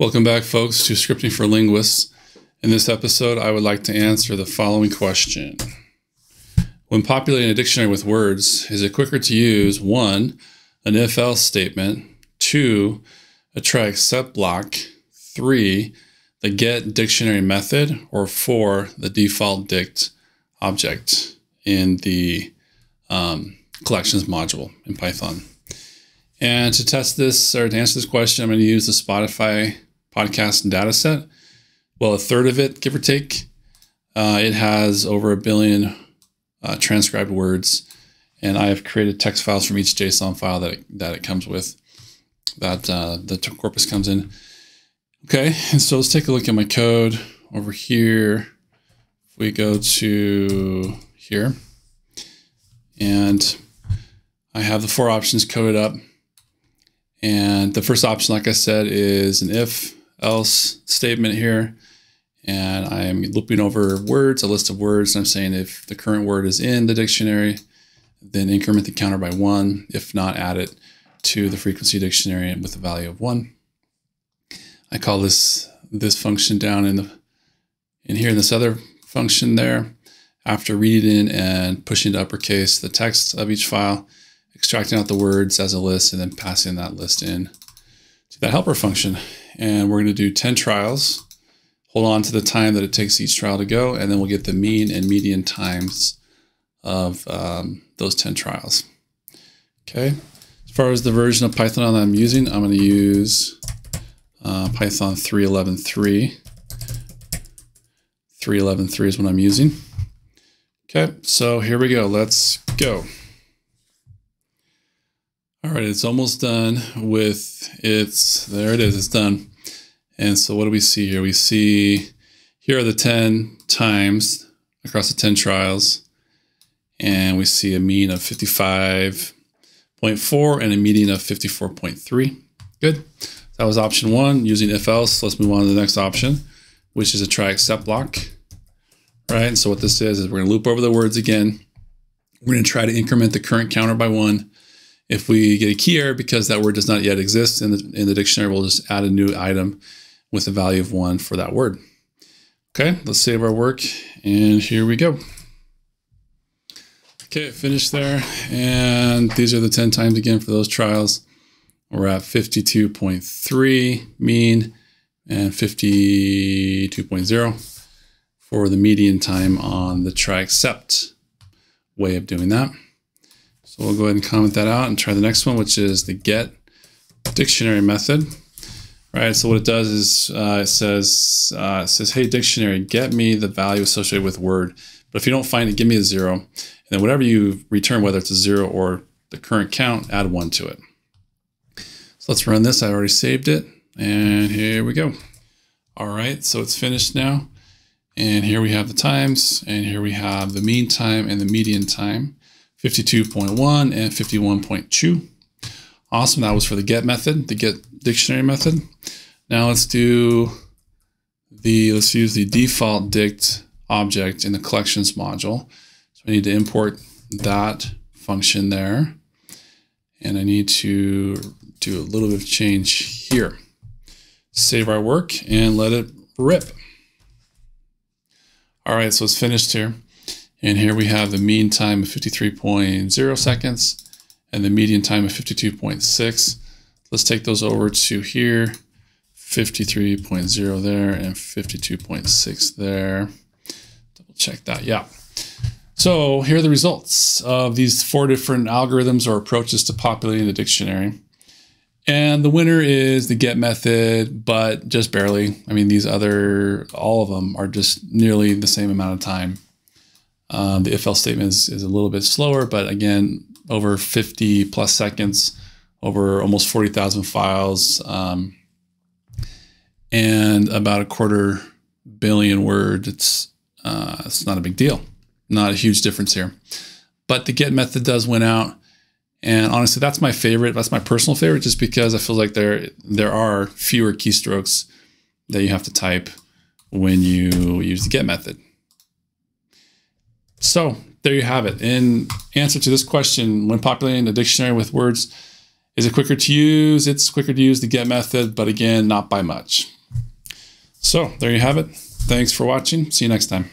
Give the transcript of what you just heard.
Welcome back, folks, to Scripting for Linguists. In this episode, I would like to answer the following question. When populating a dictionary with words, is it quicker to use 1, an if-else statement, 2, a try-except block, 3, the get dictionary method, or 4, the default dict object in the collections module in Python? And to test this, or to answer this question, I'm going to use the Spotify Podcast Dataset. Well, a third of it, give or take. It has over 1 billion transcribed words, and I have created text files from each JSON file that it comes with, that the corpus comes in. Okay, and so let's take a look at my code over here. If we go to here, and I have the 4 options coded up. And the first option, like I said, is an if-else statement here. And I am looping over words, a list of words. And I'm saying if the current word is in the dictionary, then increment the counter by 1. If not, add it to the frequency dictionary with a value of 1. I call this function down in here, in this other function there. After reading in and pushing to uppercase the text of each file, extracting out the words as a list, and then passing that list in to that helper function. And we're going to do 10 trials. Hold on to the time that it takes each trial to go, and then we'll get the mean and median times of those 10 trials. Okay. As far as the version of Python that I'm using, I'm going to use Python 3.11.3. 3.11.3 is what I'm using. Okay, so here we go. Let's go. All right, it's almost done with there it is, it's done. And so what do we see here? We see here are the 10 times across the 10 trials, and we see a mean of 55.4 and a median of 54.3. Good. That was option 1, using if-else. Let's move on to the next option, which is a try-except block. Right, and so what this is we're going to loop over the words again. We're going to try to increment the current counter by 1. If we get a key error because that word does not yet exist in the dictionary, we'll just add a new item with a value of 1 for that word. Okay, let's save our work, and here we go. Okay, finished there, and these are the 10 times again for those trials. We're at 52.3 mean and 52.0 for the median time on the try-except way of doing that. So we'll go ahead and comment that out and try the next one, which is the get dictionary method. Right. So what it does is it says, hey, dictionary, get me the value associated with word. But if you don't find it, give me a 0. And then whatever you return, whether it's a 0 or the current count, add 1 to it. So let's run this. I already saved it. And here we go. All right. So it's finished now. And here we have the times. And here we have the mean time and the median time. 52.1 and 51.2. Awesome. That was for the get method, the get dictionary method. Now let's use the default dict object in the collections module. So I need to import that function there. And I need to do a little bit of change here. Save our work and let it rip. All right, so it's finished here. And here we have the mean time of 53.0 seconds and the median time of 52.6. Let's take those over to here. 53.0 there and 52.6 there. Double check that. Yeah. So here are the results of these 4 different algorithms or approaches to populating the dictionary. And the winner is the get method, but just barely. I mean, all of them are just nearly the same amount of time. The if-else statement is a little bit slower, but again, over 50 plus seconds, over almost 40,000 files, and about 250 million words. It's not a big deal. Not a huge difference here. But the get method does win out. And honestly, that's my favorite. That's my personal favorite, just because I feel like there are fewer keystrokes that you have to type when you use the get method. So there you have it. In answer to this question, when populating a dictionary with words, Is it quicker to use? It's quicker to use the get method, but again, not by much. So there you have it. Thanks for watching. See you next time.